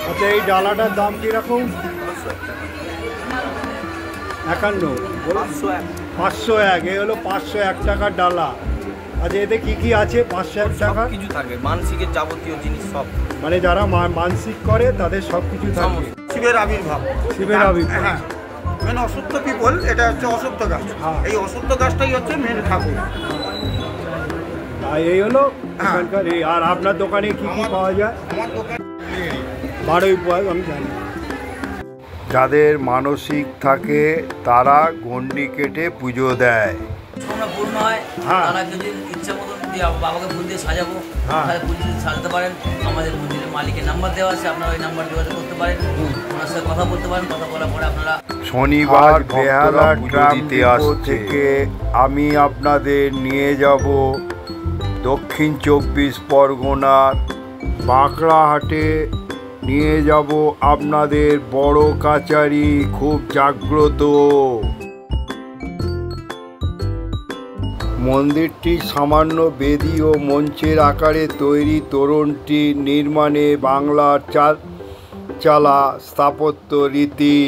আচ্ছা, এই ডালাটার দাম কিরকম? 51, 501। এই হলো 501 টাকার ডালা। আচ্ছা, এতে কি কি আছে? 501 টাকা কিছু থাকে, মানসিকের যাবতীয় জিনিস সব, মানে যারা মানসিক করে তাদের সব কিছু থাকে। শিবের আবির্ভাব, শিবের আবির্ভাব। হ্যাঁ, মেন অশ্বত্থ পিপল, এটা হচ্ছে অশ্বত্থ গাছ। এই অশ্বত্থ গাছটাই হচ্ছে মেন ঠাকুর। এই হলো এখানকার। আর আপনার দোকানে কি কি পাওয়া যায়? আমার দোকান 12ই পোয়া আমি জানি। যাদের মানসিক থাকে তারা গন্ডি কেটে পুজো দেয়। আমরা পূর্ণ হয়, তারা যদি ইচ্ছা মতন বাবাকে ফুল দিয়ে সাজাবো, তাহলে ফুল দিয়ে সাজাতে পারেন। আমাদের মন্দিরের মালিকের নাম্বার দেওয়া আছে, আপনারা ওই নাম্বার যোগাযোগ করতে পারেন, ওনার সাথে কথা বলতে পারেন। কথা বলার পরে আপনারা শনিবার বেহালা দিতে থেকে আমি আপনাদের নিয়ে যাব দক্ষিণ 24 পরগনার বাঁকড়াহাটে। নিয়ে যাব আপনাদের বড় কাচারি, খুব জাগ্রত। মন্দিরটি সামান্য বেদি ও মঞ্চের আকারে তৈরি। তোরণটি নির্মাণে বাংলার চালা স্থাপত্য রীতি।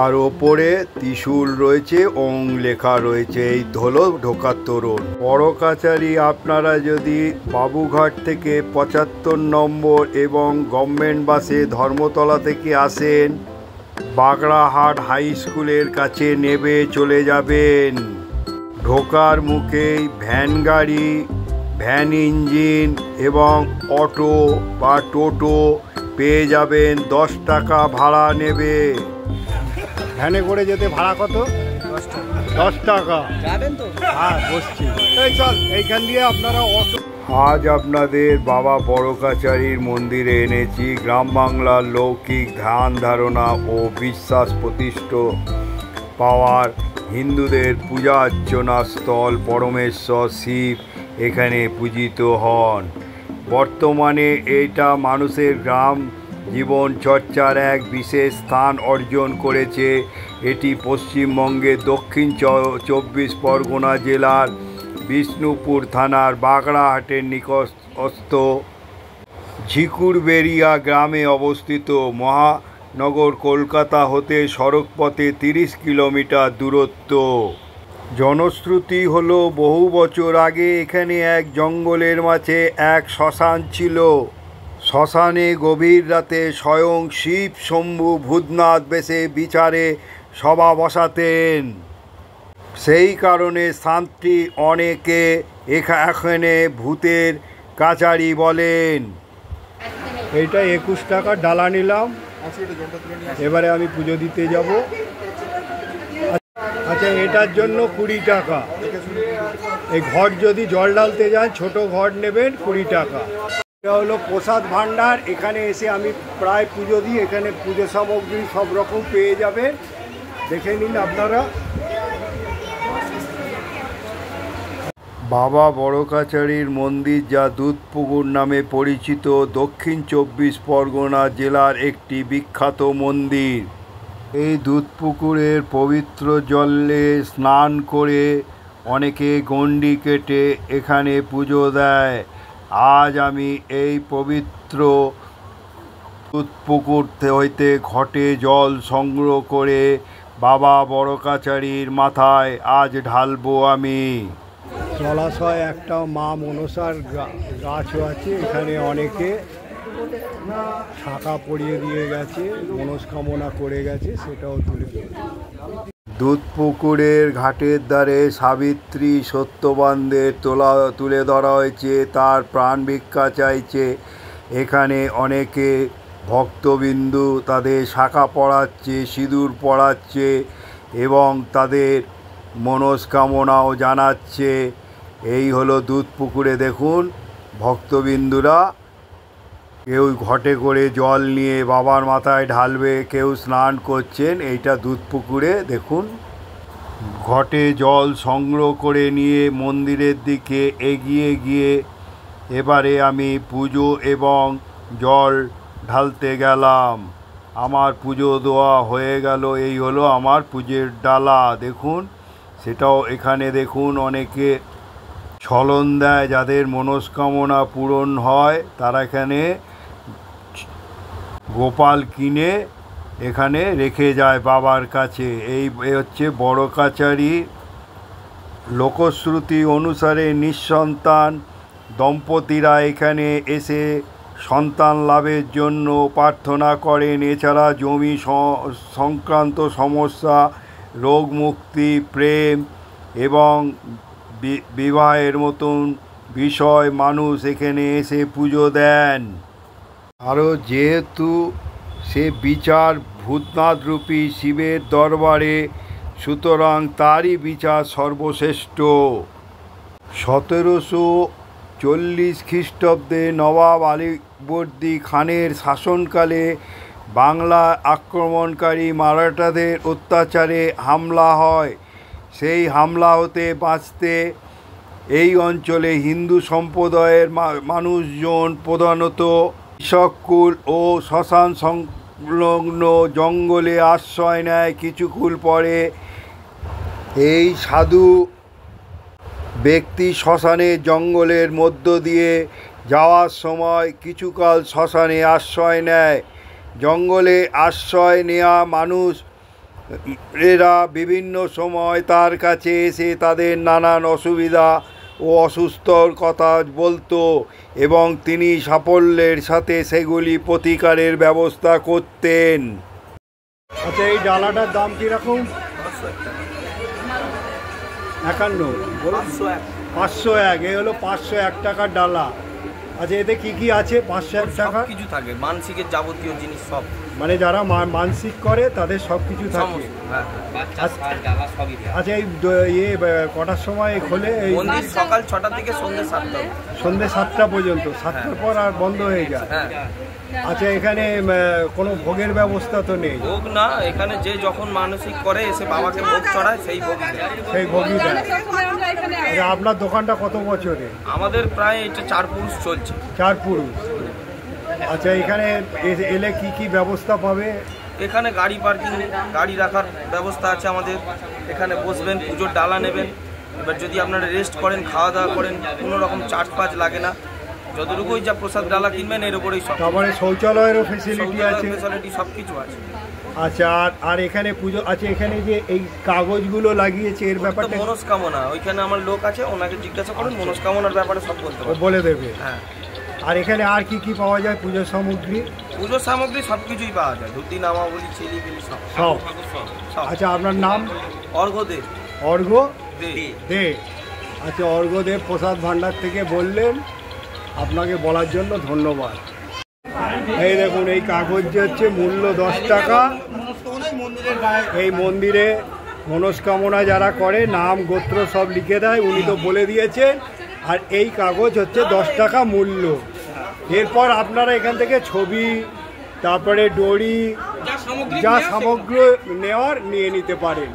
আর ওপরে ত্রিশূল রয়েছে, ওং লেখা রয়েছে। এই হলো ঢোকার তোরণ। বড় কাচারি আপনারা যদি বাবুঘাট থেকে 75 নম্বর এবং গভর্নমেন্ট বাসে ধর্মতলা থেকে আসেন, বাগড়াহাট হাই স্কুলের কাছে নেবে চলে যাবেন। ঢোকার মুখেই ভ্যান গাড়ি, ভ্যান ইঞ্জিন এবং অটো বা টোটো পেয়ে যাবেন। 10 টাকা ভাড়া নেবে। ভ্যানে করে যেতে ভাড়া কত? 10 টাকা। যাবেন তো? হ্যাঁ, বসছি। এই চল, এইখান দিয়ে আপনারা অটো। আজ আপনাদের বাবা বড় কাচারির মন্দিরে এনেছি। গ্রাম বাংলার লৌকিক ধ্যান ধারণা ও বিশ্বাস প্রতিষ্ঠা পাওয়ার হিন্দুদের পূজা অর্চনা স্থল। পরমেশ্বর শিব এখানে পূজিত হন। বর্তমানে এটা মানুষের গ্রাম জীবন চর্চার এক বিশেষ স্থান অর্জন করেছে। এটি পশ্চিমবঙ্গের দক্ষিণ 24 পরগনা জেলার বিষ্ণুপুর থানার বাগড়াহাটের নিকটস্থ ঝিকুরবেড়িয়া গ্রামে অবস্থিত। মহানগর কলকাতা হতে সড়কপথে 30 কিলোমিটার দূরত্ব। জনশ্রুতি হলো বহু বছর আগে এখানে এক জঙ্গলের মাঝে এক শ্মশান ছিল। শ্মশানে গভীর রাতে স্বয়ং শিব শম্ভু ভূতনাথ বেশে বিচারে সভা বসাতেন। সেই কারণে স্থানটি অনেকে এখানে ভূতের কাচারি বলেন। এইটা 21 টাকা ডালা নিলাম। এবারে আমি পুজো দিতে যাব। আচ্ছা, এটার জন্য 20 টাকা। এই ঘট যদি জল ঢালতে যান, ছোট ঘট নেবেন 20 টাকা। এটা হলো প্রসাদ ভাণ্ডার। এখানে এসে আমি প্রায় পুজো দিই। এখানে পুজো সামগ্রী সব রকম পেয়ে যাবেন, দেখে নিন আপনারা। বাবা বড় কাচারির মন্দির, যা দুধপুকুর নামে পরিচিত, দক্ষিণ 24 পরগনা জেলার একটি বিখ্যাত মন্দির। এই দুধপুকুরের পবিত্র জলে স্নান করে অনেকে গণ্ডি কেটে এখানে পুজো দেয়। আজ আমি এই পবিত্র দুধপুকুর হইতে ঘটে জল সংগ্রহ করে বাবা বড় কাচারির মাথায় আজ ঢালবো আমি। জলাশয় একটা মা মনসার গাছও আছে। এখানে অনেকে শাখা পরিয়ে দিয়ে গেছে, মনস্কামনা করে গেছে, সেটাও তুলে দেবে। দুধপুকুরের ঘাটের ধারে সাবিত্রী সত্যবানদের তুলে ধরা হয়েছে। তার প্রাণ ভিক্ষা চাইছে। এখানে অনেকে ভক্তবিন্দু তাদের শাখা পড়াচ্ছে, সিঁদুর পড়াচ্ছে এবং তাদের মনস্কামনাও জানাচ্ছে। এই হলো দুধপুকুরে। দেখুন, ভক্তবিন্দুরা কেউ ঘটে করে জল নিয়ে বাবার মাথায় ঢালবে, কেউ স্নান করছেন। এইটা দুধপুকুরে। দেখুন, ঘটে জল সংগ্রহ করে নিয়ে মন্দিরের দিকে এগিয়ে গিয়ে এবারে আমি পুজো এবং জল ঢালতে গেলাম। আমার পুজো দেওয়া হয়ে গেল। এই হলো আমার পুজোর ডালা। দেখুন, সেটাও এখানে দেখুন অনেকে ছলন দেয়। যাদের মনস্কামনা পূরণ হয় তারা এখানে গোপাল কিনে এখানে রেখে যায় বাবার কাছে। এই হচ্ছে বড় কাছারি। লোকশ্রুতি অনুসারে নিঃসন্তান দম্পতিরা এখানে এসে সন্তান লাভের জন্য প্রার্থনা করেন। এছাড়া জমি সংক্রান্ত সমস্যা, রোগ মুক্তি, প্রেম এবং বিবাহের মতন বিষয় মানুষ এখানে এসে পুজো দেন। আরও যেহেতু সে বিচার ভূতনাথরূপী শিবের দরবারে, সুতরাং তারই বিচার সর্বশ্রেষ্ঠ। 1740 খ্রিস্টাব্দে নবাব আলীবর্দী খানের শাসনকালে বাংলা আক্রমণকারী মারাঠাদের অত্যাচারে হামলা হয়। সেই হামলা হতে বাঁচতে এই অঞ্চলে হিন্দু সম্প্রদায়ের মানুষজন প্রধানত কৃষককুল ও শ্মশান সংলগ্ন জঙ্গলে আশ্রয় নেয়। কিছুকুল পরে এই সাধু ব্যক্তি শ্মশানে জঙ্গলের মধ্য দিয়ে যাওয়ার সময় কিছুকাল শ্মশানে আশ্রয় নেয়। জঙ্গলে আশ্রয় নেওয়া মানুষ এরা বিভিন্ন সময় তার কাছে এসে তাদের নানান অসুবিধা ও অসুস্থর কথা বলতো এবং তিনি সাফল্যের সাথে সেগুলি প্রতিকারের ব্যবস্থা করতেন। আচ্ছা, এই ডালাটার দাম কীরকম? 51, 501। এই হলো 501 টাকার ডালা। আচ্ছা, এতে কি কি আছে? 501 টাকা কিছু থাকে, মানসিকের যাবতীয় জিনিস সব, মানে যারা মানসিক করে তাদের সব কিছু থাকে। আচ্ছা, এই কটার সময় খোলে? এই সকাল 6টা থেকে সন্ধ্যে 7টা পর্যন্ত। 7টার পর আর বন্ধ হয়ে যায়। আচ্ছা, এখানে কোনো ভোগের ব্যবস্থা তো নেই? ভোগ না, এখানে যে যখন মানসিক করে এসে বাবাকে ভোগ চড়ায় সেই ভোগই দেয়। আচ্ছা, আপনার দোকানটা কত বছরে? আমাদের প্রায় এটা 4 পুরুষ চলছে। 4 পুরুষ। আচ্ছা, এখানে এলে কি কি ব্যবস্থা পাবে? এখানে গাড়ি পার্কিং, গাড়ি রাখার ব্যবস্থা আছে আমাদের। এখানে বসবেন, পুজোর ডালা নেবেন। এবার যদি আপনারা রেস্ট করেন, খাওয়া দাওয়া করেন, কোনো রকম চার্জ লাগে না। যতটুকুই যা প্রসাদ ডালা কিনবেন এর উপরেই সব। তারপরে শৌচালয়েরও ফেসিলিটি আছে? ফেসিলিটি সব কিছু আছে। আচ্ছা, আর এখানে পুজো আছে। এখানে যে এই কাগজগুলো লাগিয়েছে এর ব্যাপারটা? মনস্কামনা, ওইখানে আমার লোক আছে, ওনাকে জিজ্ঞাসা করুন, মনস্কামনার ব্যাপারে সব বলে দেবে। হ্যাঁ। আর এখানে আর কি কি পাওয়া যায় পুজোর সামগ্রী? পুজোর সামগ্রী সব কিছুই পাওয়া যায়, ধুতি, নামাবলি, চিলি সব। আচ্ছা, আপনার নাম? অর্ঘ্য দে। অর্ঘ্য দে। আচ্ছা, অর্ঘ্য দে প্রসাদ ভান্ডার থেকে বললেন, আপনাকে বলার জন্য ধন্যবাদ। এই দেখুন, এই কাগজ হচ্ছে মূল্য 10 টাকা। এই মন্দিরে মনস্কামনা যারা করে নাম গোত্র সব লিখে দেয়, উনি তো বলে দিয়েছেন। আর এই কাগজ হচ্ছে 10 টাকা মূল্য। এরপর আপনারা এখান থেকে ছবি, তারপরে দড়ি, যা সামগ্রী নেওয়ার নিয়ে নিতে পারেন।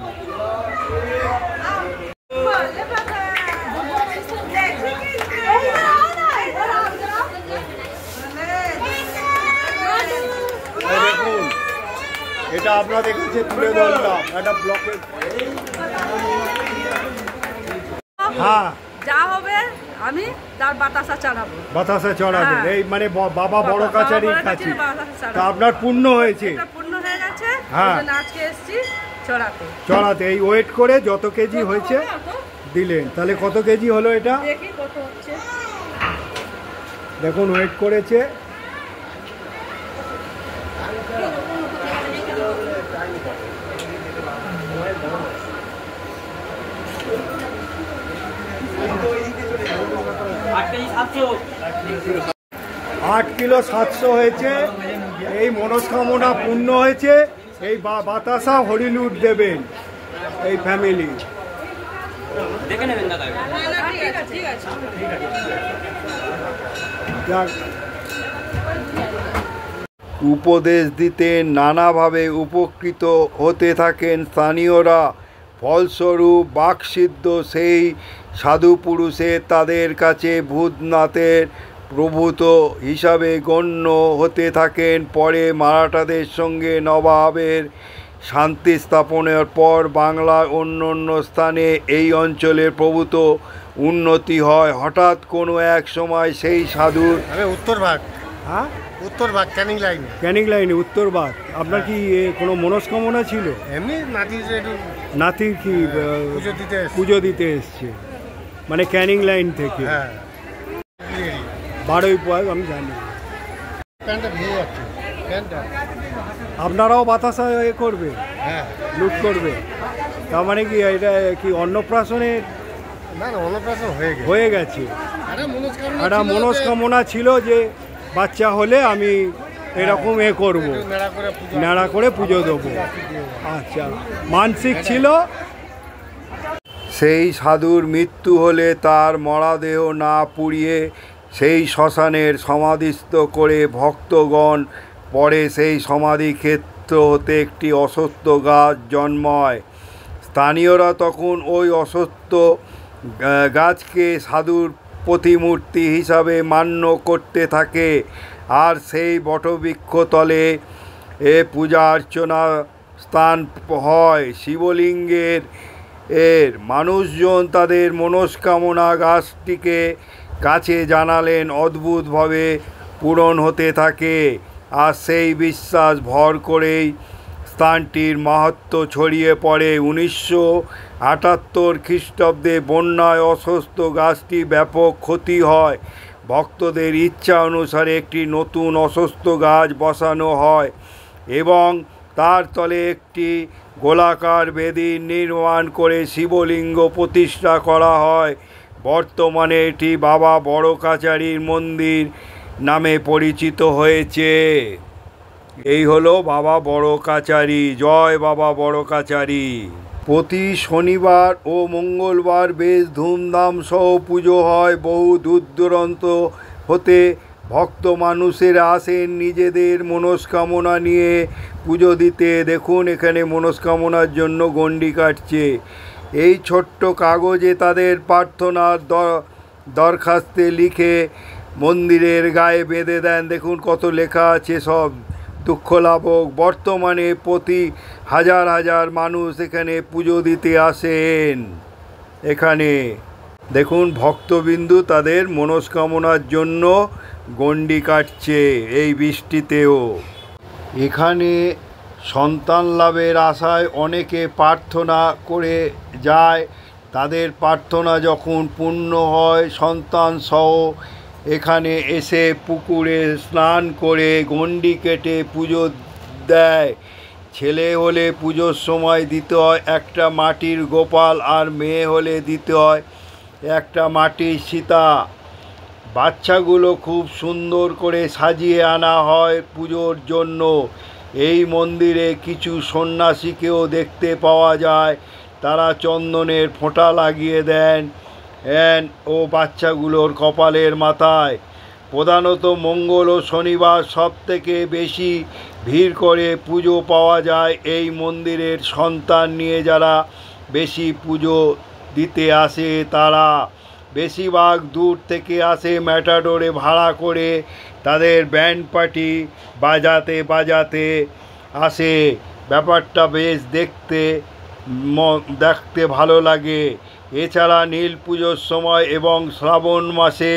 দেখুন, এটা আপনাদের কাছে তুলে ধরলাম একটা ব্লকের। হ্যাঁ, যা হবে আমি তার বাতাসা চড়াবেন। এই মানে বাবা বড় কাছারির কাছে। তা আপনার পূর্ণ হয়েছে? পূর্ণ হয়ে গেছে। হ্যাঁ, আজকে এসেছি চড়াতে। এই ওয়েট করে যত কেজি হয়েছে দিলেন। তাহলে কত কেজি হলো এটা? দেখি কত হচ্ছে। দেখুন, ওয়েট করেছে। আট কিলো 700 হয়েছে। এই মনস্কামনা পূর্ণ হয়েছে। এই বাতাসা হরিলুট দেবেন এই ফ্যামিলি। দেখে নেবেন দাদা। উপদেশ দিতে নানাভাবে উপকৃত হতে থাকেন স্থানীয়রা। ফলস্বরূপ বাকসিদ্ধ সেই সাধু পুরুষের তাদের কাছে ভূতনাথের প্রভূত হিসাবে গণ্য হতে থাকেন। পরে মারাঠাদের সঙ্গে নবাবের শান্তি স্থাপনের পর বাংলার অন্য অন্য স্থানে এই অঞ্চলের প্রভূত উন্নতি হয়। হঠাৎ কোনো এক সময় সেই সাধুর উত্তর ভাগ, উত্তরবাদ ক্যানিং লাইনে। ক্যানিং লাইনে উত্তরবাদ। আপনার কি কোনো মনস্কামনা ছিল? এমনি নাতির কি পুজো দিতে এসছে, মানে ক্যানিং লাইন থেকে? হ্যাঁ, 12ই পয় আমি জানি। প্যান্টটা ভেঙে যাচ্ছে, প্যান্টটা। আপনারাও বাতাসা এ করবে? হ্যাঁ, লুট করবে। তার মানে কি এটা কি অন্নপ্রাশনের? না না, অন্নপ্রাশন হয়ে গেছে। একটা মনস্কামনা ছিল যে বাচ্চা হলে আমি এরকম এ করবো, নেড়া করে পুজো দেবো। আচ্ছা, মানসিক ছিল। সেই সাধুর মৃত্যু হলে তার মরাদেহ না পুড়িয়ে সেই শ্মশানের সমাধিস্থ করে ভক্তগণ পরে সেই সমাধিক্ষেত্র হতে একটি অশ্বত্থ গাছ জন্মায়। স্থানীয়রা তখন ওই অশ্বত্থ গাছকে সাধুর প্রতিমূর্তি হিসাবে মান্য করতে থাকে। আর সেই বটবৃক্ষ তলে পূজা অর্চনা স্থান হয় শিবলিঙ্গের। মানুষজন তাদের মনস্কামনা গাছটিকে কাছে জানালেন অদ্ভুতভাবে পূরণ হতে থাকে। আর সেই বিশ্বাস ভর করেই স্থানটির মাহাত্ম্য ছড়িয়ে পড়ে। 1978 খ্রিস্টাব্দে বন্যায় অসুস্থ গাছটি ব্যাপক ক্ষতি হয়। ভক্তদের ইচ্ছা অনুসারে একটি নতুন অসুস্থ গাছ বসানো হয় এবং তার তলে একটি গোলাকার বেদি নির্মাণ করে শিবলিঙ্গ প্রতিষ্ঠা করা হয়। বর্তমানে এটি বাবা বড় কাচারির মন্দির নামে পরিচিত হয়েছে। এই হলো বাবা বড় কাচারি। জয় বাবা বড় কাচারি। প্রতি শনিবার ও মঙ্গলবার বেশ ধুমধাম সহ পুজো হয়। বহু দূর দূরান্ত হতে ভক্ত মানুষেরা আসেন নিজেদের মনস্কামনা নিয়ে পুজো দিতে। দেখুন এখানে মনস্কামনার জন্য গণ্ডি কাটছে। এই ছোট্ট কাগজে তাদের প্রার্থনার দরখাস্তে লিখে মন্দিরের গায়ে বেঁধে দেন। দেখুন কত লেখা আছে সব দুঃখ লাভক। বর্তমানে প্রতি হাজার হাজার মানুষ এখানে পুজো দিতে আসেন। এখানে দেখুন ভক্তবিন্দু তাদের মনস্কামনার জন্য গণ্ডি কাটছে এই বৃষ্টিতেও। এখানে সন্তান লাভের আশায় অনেকে প্রার্থনা করে যায়। তাদের প্রার্থনা যখন পূর্ণ হয় সন্তান সহ এখানে এসে পুকুরে স্নান করে গণ্ডি কেটে পুজো দেয়। ছেলে হলে পুজোর সময় দিতে হয় একটা মাটির গোপাল, আর মেয়ে হলে দিতে হয় একটা মাটির সীতা। বাচ্চাগুলো খুব সুন্দর করে সাজিয়ে আনা হয় পুজোর জন্য। এই মন্দিরে কিছু সন্ন্যাসীকেও দেখতে পাওয়া যায়। তারা চন্দনের ফোঁটা লাগিয়ে দেন ও বাচ্চাগুলোর কপালের মাথায়। প্রধানত মঙ্গল ও শনিবার সবথেকে বেশি ভিড় করে পুজো পাওয়া যায় এই মন্দিরের। সন্তান নিয়ে যারা বেশি পুজো দিতে আসে তারা বেশিরভাগ দূর থেকে আসে ম্যাটাডোরে ভাড়া করে। তাদের ব্যান্ড পার্টি বাজাতে বাজাতে আসে। ব্যাপারটা বেশ দেখতে ভালো লাগে। এছাড়া নীল পুজোর সময় এবং শ্রাবণ মাসে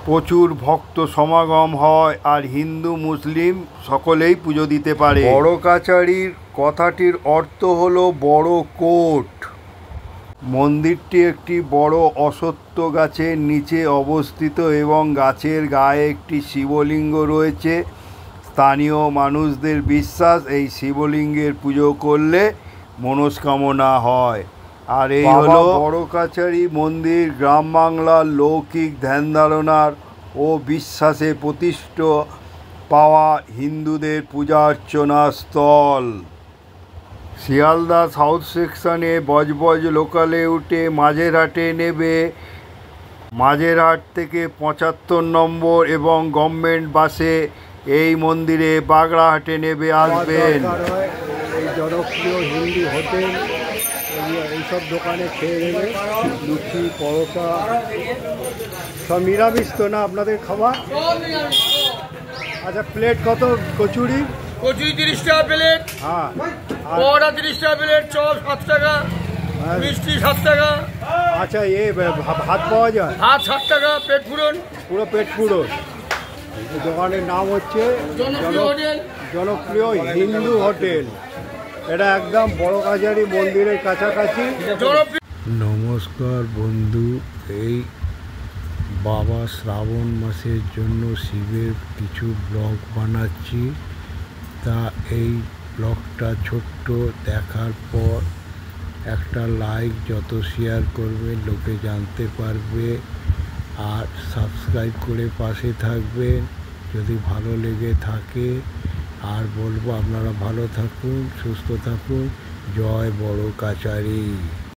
প্রচুর ভক্ত সমাগম হয় আর হিন্দু মুসলিম সকলেই পুজো দিতে পারে। বড় কাচারির কথাটির অর্থ হলো বড় কোট। মন্দিরটি একটি বড় অশ্বত্থ গাছের নিচে অবস্থিত এবং গাছের গায়ে একটি শিবলিঙ্গ রয়েছে। স্থানীয় মানুষদের বিশ্বাস এই শিবলিঙ্গের পুজো করলে মনস্কামনা হয়। আর এই হলো বড় কাচারি মন্দির, গ্রাম বাংলার লৌকিক ধ্যান ধারণার ও বিশ্বাসে প্রতিষ্ঠিত পাওয়া হিন্দুদের পূজা অর্চনা স্থল। শিয়ালদা সাউথ সেকশনে বজবজ লোকালে উঠে মাঝেরহাটে নেবে। মাঝেরহাট থেকে 75 নম্বর এবং গভর্নমেন্ট বাসে এই মন্দিরে বাগড়াহাটে নেবে আসবেন। এই জনপ্রিয় হিন্দি হোটেল এইসব দোকানে খেয়ে নেবে লুচি পরোটা সব নিরামিষ তো না আপনাদের খাবার? আচ্ছা প্লেট কত কচুরি? কচুরি 30 টাকা প্লেট। হ্যাঁ, পরোটা 30 টাকা প্লেট। চপ 7 টাকা, মিষ্টি 7 টাকা। আচ্ছা ভাত পাওয়া যায়? ভাত 7 টাকা পেট পুরন। পুরো পেট পুরো। এই দোকানের নাম হচ্ছে জনপ্রিয় হিন্দু হোটেল। এটা একদম বড় কাছারি মন্দিরের কাছাকাছি। নমস্কার বন্ধু, এই বাবা শ্রাবণ মাসের জন্য শিবের কিছু ব্লগ বানাচ্ছি। তা এই ব্লগটা ছোট্ট দেখার পর একটা লাইক, যত শেয়ার করবে লোকে জানতে পারবে, আর সাবস্ক্রাইব করে পাশে থাকবেন যদি ভালো লেগে থাকে। আর বলবো আপনারা ভালো থাকুন, সুস্থ থাকুন। জয় বড় কাছারি।